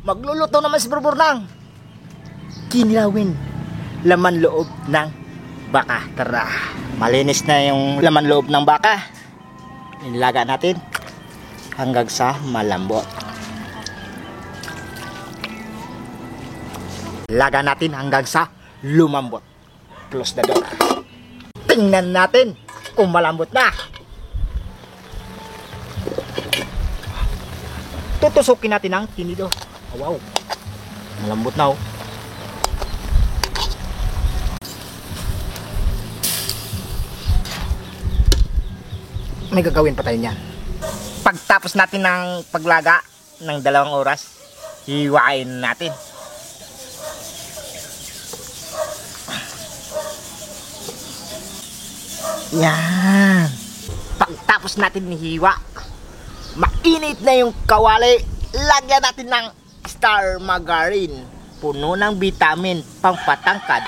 Magluluto naman si Burbur ng kinilawin laman loob ng baka. Tara, malinis na yung laman loob ng baka. Ilaga natin hanggang sa malambot. Laga natin hanggang sa lumambot. Close the door. Tingnan natin kung malambot na. Tutusukin natin ang tinidor. Oh, wow, malambot na oh. May gagawin pa tayo niyan. Pagtapos natin ng paglaga ng 2 oras, hiwain natin. Yan. Pagtapos natin hiwa, mainit na yung kawali. Lagyan natin ng star margarine, puno ng vitamin, pampatangkad.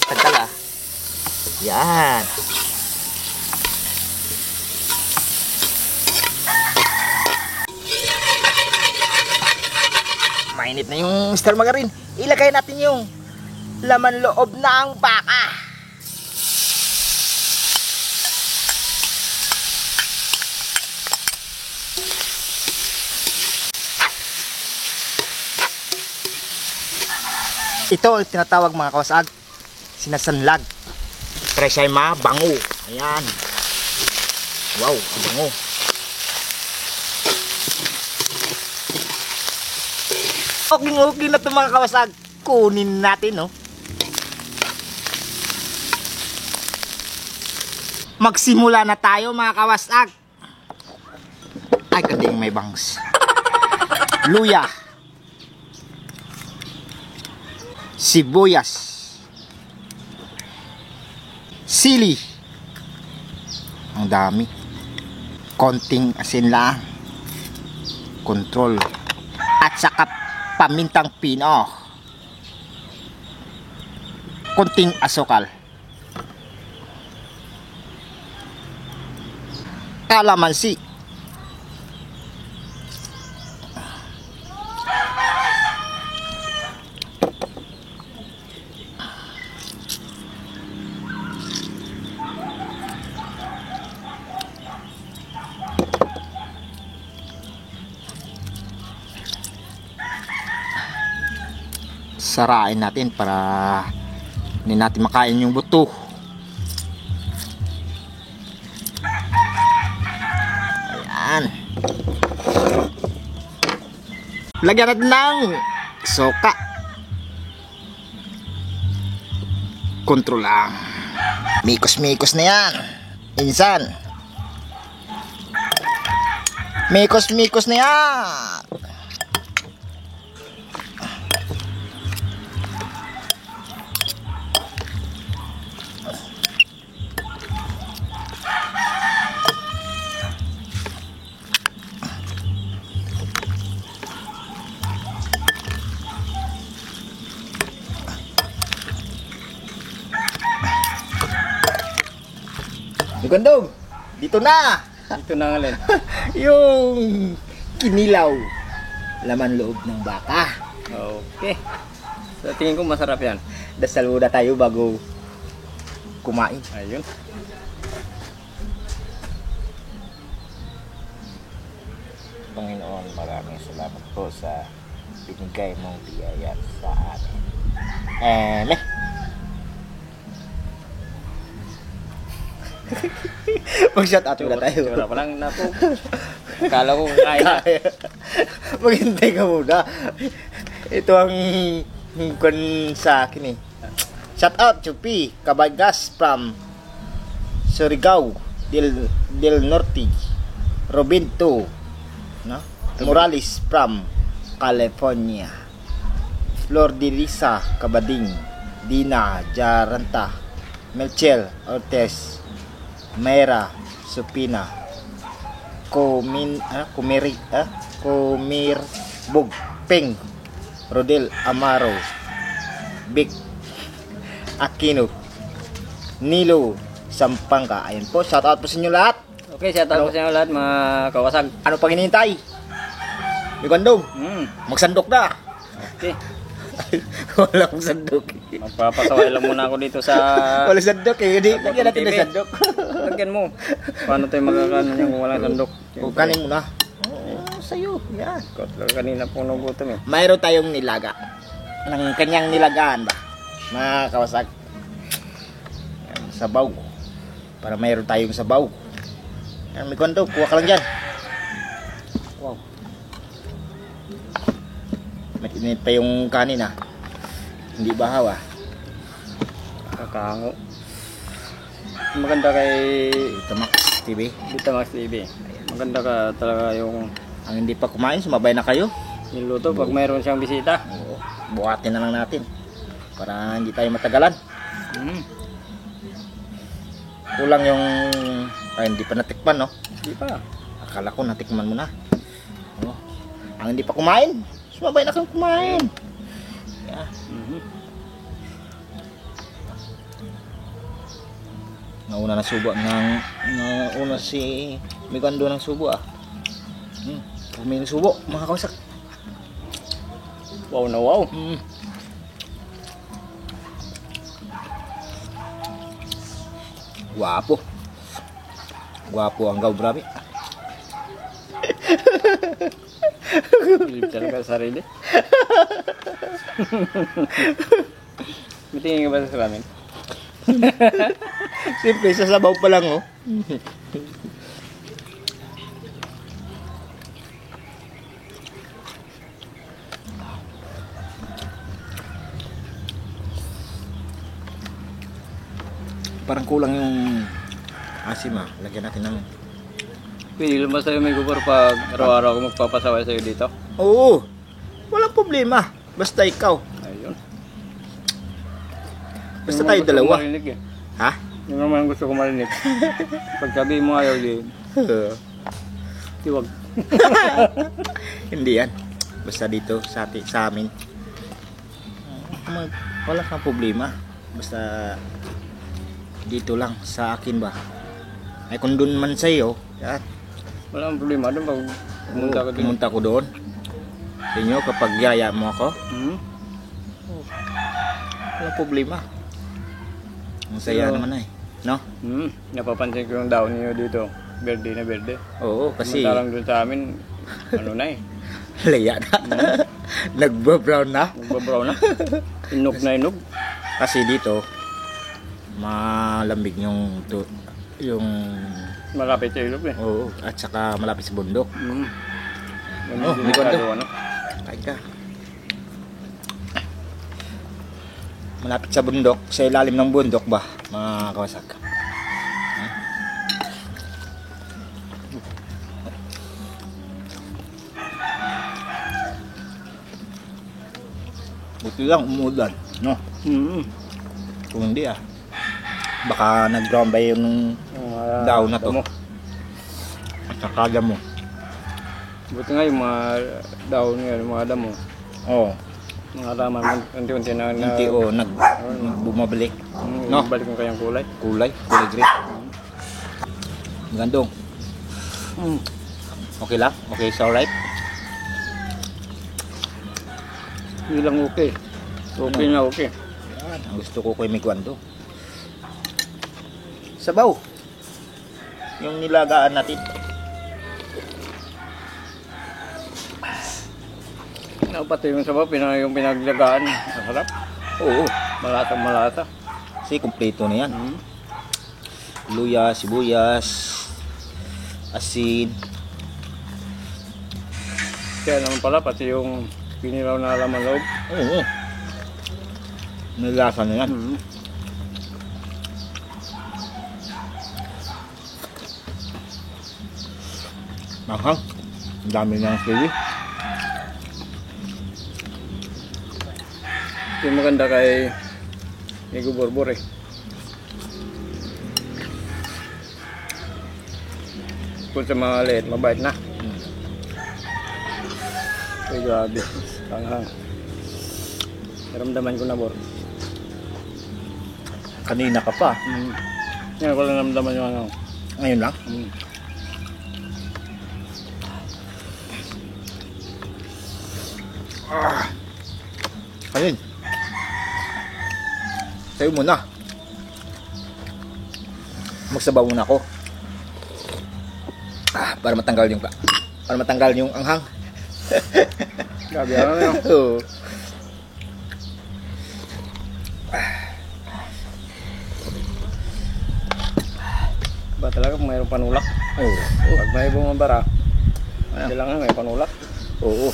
Tagtala. Yan. Mainit na yung star margarine. Ilagay natin yung laman loob ng baka. Ito ang tinatawag mga kawasag, sinasanlag. Para siya ay mabango. Ayan. Wow, ang bango. Okay na ito mga kawasag. Kunin natin, no? Magsimula na tayo mga kawasag. Ay, kanding may bangs. Luya. Sibuyas. Sili. Ang dami. Konting asin lang. Control. At saka pamintang pino. Konting asukal. Kalamansi. Sarain natin para hindi natin makain yung buto. Ayan. Lagyan natin ng soka. Kontrol lang. Mikos-mikos na yan. Insan. Mikos-mikos na yan. Gandong, dito na. Dito na nga, Len. Yung kinilaw laman loob ng baka. Okay. So, tingin ko masarap yan. Dasal muna tayo bago kumain. Ayun. Panginoon, maraming salamat po sa binigay mong biyaya sa amin. Mag-shout out muna tayo. Tsura pa lang na po. Kala ko kaya na. Maghintay ka muna. Ito ang kun sa akin eh. Shout out Chupi Cabalgas from Surigao del Norte. Robinto, no? Morales from California. Flor de Risa Cabading. Dina Jaranta. Melchel Ortez. Mayra Supina. Kumirbog Peng. Rodel Amaro. Vic Aquino. Nilo Sampanga. Ayan po, shout out po sa inyo lahat. Okay, shout out po sa inyo lahat mga kawasag. Ano pang hinihintay? Bigandong, Hmm. magsandok na. Okay. Wala akong sandok. Magpapasaway lang muna ako dito sa... Wala sandok eh. Hindi, lagyan natin ng TV. sandok. Lagyan mo. Paano tayo magkakaano niyan kung walang sandok? O, kanin mo na. Oo, sa'yo. Yan. Kanina po nagutom eh. Mayroon tayong nilaga. Ng kanyang nilagaan ba? Mga kawasag. Yan, sabaw. Para mayroon tayong sabaw. Yan, may kwento. Kuha ka lang dyan. Wow. Matinit pa yung kanin ah. Hindi bahaw ah. Kakahango. Maganda kay Tamax TV. Bitamax TV. Maganda ka talaga yung Ang hindi pa kumain, sumabay na kayo. niluto pag mayroon siyang bisita. Oo. Buhatin na lang natin. Para hindi tayo matagalan. Hmm. Kulang yung... Ay, hindi pa natikman no. Di pa. Akala ko natikman mo na. Oh. Ang hindi pa kumain, sumabay na kang kumain. Yeah. Mhm. Nauna na subo nauna si Migando ng subo ah. May subo mga kawasak. Wow na wow. Guwapo. Guwapo ang gaw, brabe. Bilib talaga sa sarili. Mitingin ka ba sa salamin? Simple, sa sabaw pa lang oh. Parang kulang yung asim ah. Lagyan natin ng... Pwede lang ba sa'yo may gubor pag araw-araw ako magpapasaway sa'yo dito? Oo. Walang problema. Basta ikaw. Ayun. Basta Yun tayo naman gusto dalawa. ko marinig eh. Ha? Yun naman gusto ko marinig. Pag sabi mo ayaw din, tiwag. Hindi yan. Basta dito sa amin. Wala kang problema. Basta dito lang sa akin ba. Ay kung doon man sa iyo, yan. Wala akong problema doon pag pumunta ka din. Pumunta ko doon. Sa inyo kapag yaya mo ako, Hmm? walang problema. Ang saya Pero- naman ay, no? Hmm. Napapansin ko yung daon niyo dito. Berde na berde. Oo, kasi Samantalang doon sa amin, ano na eh. laya na. Nagba-brown na. Nagbabrown na. Inog na inog. Kasi dito malambig yung Malapit sa ilog eh. oo, at saka malapit sa bundok. Hmm. Oh, may kwento. ano? Kain ka. Malapit sa bundok, sa ilalim ng bundok ba, mga kawasak? Buti lang umuulan, no? Hmm. Kung hindi baka nag-ground by yung daw na to. Damo. At saka mo. Buti nga yung mga daon nga, yung mga damo. Oo, Mga halaman, unti-unti na hindi bumabalik. no? Balik yung kanyang kulay. Kulay green. Magandong. Okay lang? Okay, it's alright? Hindi lang okay. Okay na okay. Yan, ang gusto ko kay Miguando. Sabaw. Yung nilagaan natin. Pati yung sabaw, yung pinaglagaan. Masarap. Oo. Malata. Kasi kumpleto na yan. Luya, sibuyas, asin. Kaya naman pala, pati yung pinilaw na laman loob. Oo. Nilasa na yan. Manghang. Ang dami na ng sili. Yung maganda kay Nigo Borbor eh. Kung sa mga liit, mabait na. Ay, grabe. Hanghang. Naramdaman ko na, Bor. Kanina ka pa. Ngayon ko lang naramdaman yung ano. Ngayon lang. Kanin. Sa'yo muna. Magsabaw muna ako. Para matanggal yung anghang. Grabe ano yun. Oo. Ba talaga kung mayroong panulak? Oo. Pag may bumabara, Ano? kailangan may panulak. Oo.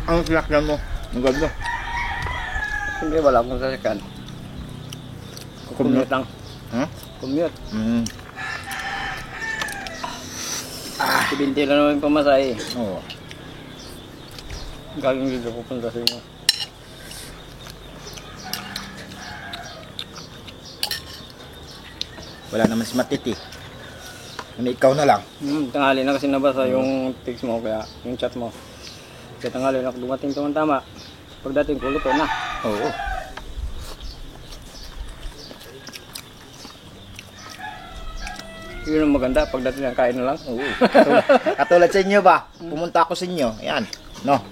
Ang sinakyan mo? Ang ganda. Hindi, wala akong sasakyan. Commute lang. Ha? Commute. Mm. 20 lang naman yung pamasahe. Oo. Galing dito pupunta sa inyo. Wala naman si Matiti. Ano, ikaw na lang. Tanghali na kasi nabasa yung text mo, kaya yung chat mo. Kaya tanghali na dumating tama. Pagdating ko, luto na. Oo. Yun ang maganda, pagdating na kain na lang. Oo. Katulad sa inyo ba? Pumunta ako sa inyo. Ayan. No.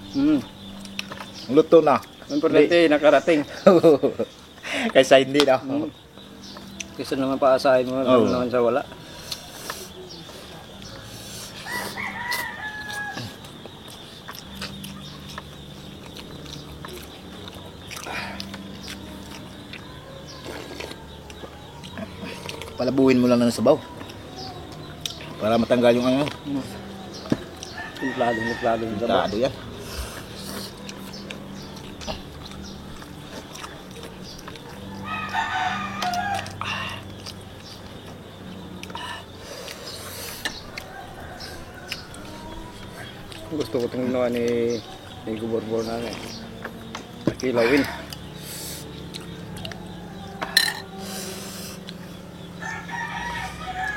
Luto na. Importante, nakarating. Kaysa hindi na. Kasi naman paasahin mo, Oo. naman sa wala. Palabuhin mo lang ng sabaw. Para matanggal yung ano. Timplado yung sabaw. Tado yan. Gusto ko itong ginawa ni Guborbor na kilawin.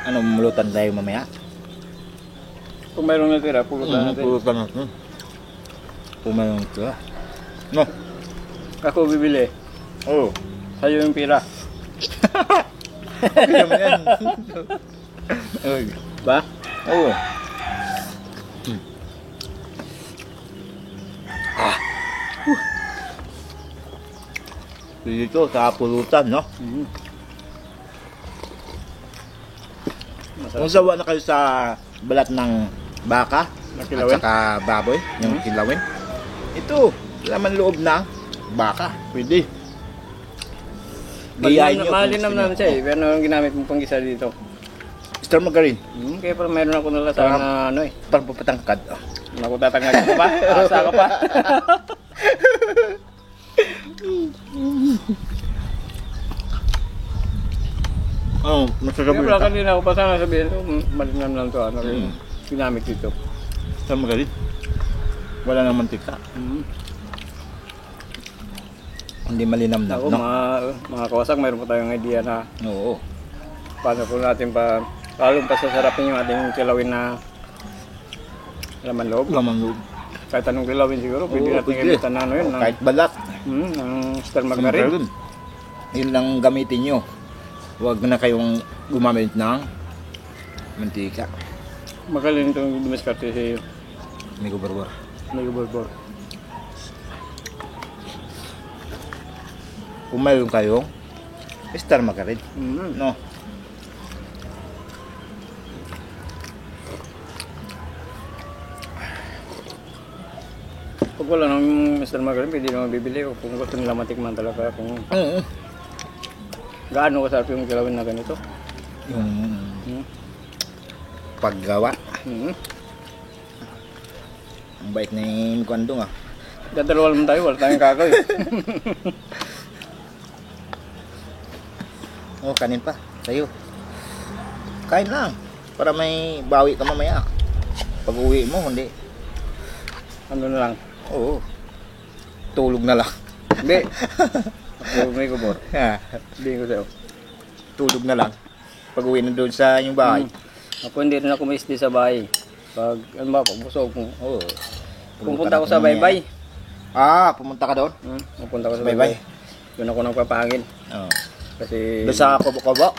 Ano, mulutan tayo mamaya? Kung mayroong natira, pulutan natin. Pulutan natin. Kung mayroong natira. No. Ako bibili. Oo. Sa'yo yung pira. Okay naman yan. Uy. Ba? Oo. Dito sa pulutan, no? Kung sawa na kayo sa balat ng baka Na at kilawin? saka baboy, yung kilawin. Ito, laman loob ng baka. Pwede. Giyain nyo. Malinam naman siya eh. Pero ang ginamit mo pang gisa dito. Star margarine. Kaya parang mayroon ako nalasa Sarap. na ano eh. Parang papatangkad. Oh. Naku, tatanggal ka pa? Asa ka pa? Oh, masarap Kaya yun. pala kanina ako pa sana sabihin, malinam lang to. Ano yung ginamit dito. Star margarine. Wala nang mantika. Hindi malinam na. Ako, No? mga kawasak, mayroon pa tayong idea na Oo. paano po natin pa lalong pa sasarapin yung ating kilawin na laman loob. Laman loob. Kahit anong kilawin siguro, pwede Oo, natin pwede. gamitan na ano yun. Kahit balat. Ng star Star margarine. Yun lang gamitin nyo. Huwag na kayong gumamit ng mantika. Magaling itong dumiskarte si Amigo Barbar. Amigo Borbor. Kung mayroon kayong star margarine. No? Pag wala nang Mr. Margarine, pwede naman bibili o kung gusto nila matikman talaga kung Oo. gaano kasarap yung kilawin na ganito. Yung Hmm. paggawa. Hmm. Ang bait na yung kwandong ah. Dadalawa naman tayo, wala tayong kakaw eh. Oh, kanin pa. Sa'yo. Kain lang. Para may bawi ka mamaya. Pag uwi mo, hindi. Ano na lang. Oo. Tulog na lang. Hindi. Ako may kubor. Ha, Hindi ko sa'yo. tulog na lang. Pag uwi na doon sa inyong bahay. Ako hindi rin ako maisdi sa bahay. Pag, ano ba, pag busog mo. Oo. Pumunta ako sa baybay. Ah, pumunta ka doon? Pupunta ako sa Baybay? baybay. Doon ako nagpapahangin. Oo. Kasi... Doon sa Kobo-Kobo?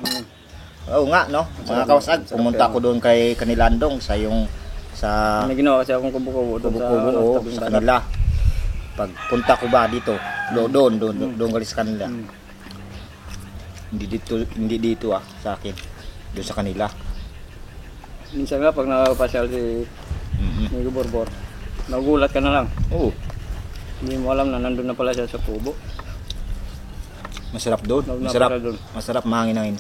Oo nga, no? Mga kawasag, pumunta ako doon kay Kanilandong sa yung sa May ginawa kasi akong kubo-kubo doon sa kubo-kubo oo, tabing sa dagat. kanila. Pagpunta ko ba dito, doon galis sa kanila. Hindi dito sa akin. Doon sa kanila. Minsan nga pag nakapasyal si Nico Borbor, nagulat ka na lang. Oo, Hindi mo alam na nandun na pala siya sa kubo. masarap doon. Masarap doon. Masarap mahangin-hangin.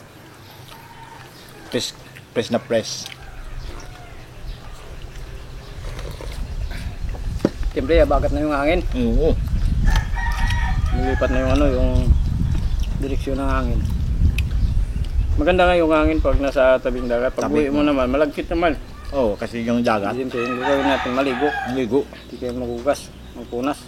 Press na press. Siyempre, bagat na yung hangin. Oo. Nilipat na yung yung direksyon ng hangin. Maganda nga yung hangin pag nasa tabing dagat. Pag uwi mo naman, malagkit naman. Oo, kasi yung dagat. Siyempre, yung gagawin natin maligo. Ligo. Hindi kayo magugas, magpunas.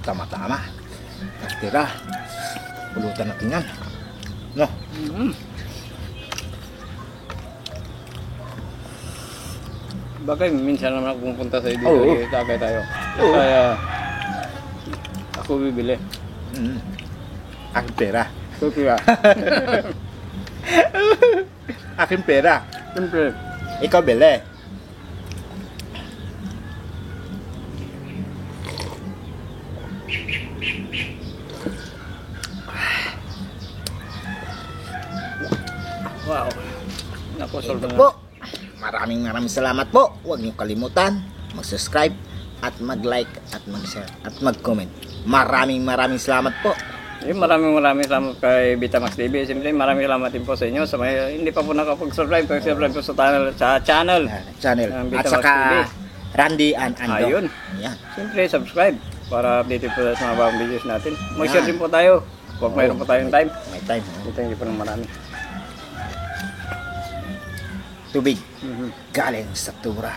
Tama-tama. Tira. Pulutan natin yan. No? Bagay, minsan naman ako pumunta sa dito. Oo. Tagay tayo. Oo. Kaya, ako bibili. Aking pera. So, kaya, Aking pera. siyempre, Ikaw bili. wow. Naku, solve Ito na. po. Maraming salamat po. Huwag niyo kalimutan mag-subscribe at mag-like at mag-share at mag-comment. Maraming salamat po. Maraming salamat kay Bitamax TV. Siyempre, maraming salamat din po sa inyo. Sa may hindi pa po nakapag-subscribe, pag-subscribe po sa channel. Channel. Ang At Bitamax saka TV. Randy and Ando. Ayun. Yan. Siyempre, subscribe para updated po sa mga bagong videos natin. Mag-share din po tayo. Kung mayroon po tayong time. May time. Thank you po ng marami. Tubig. Galing sa tuburan.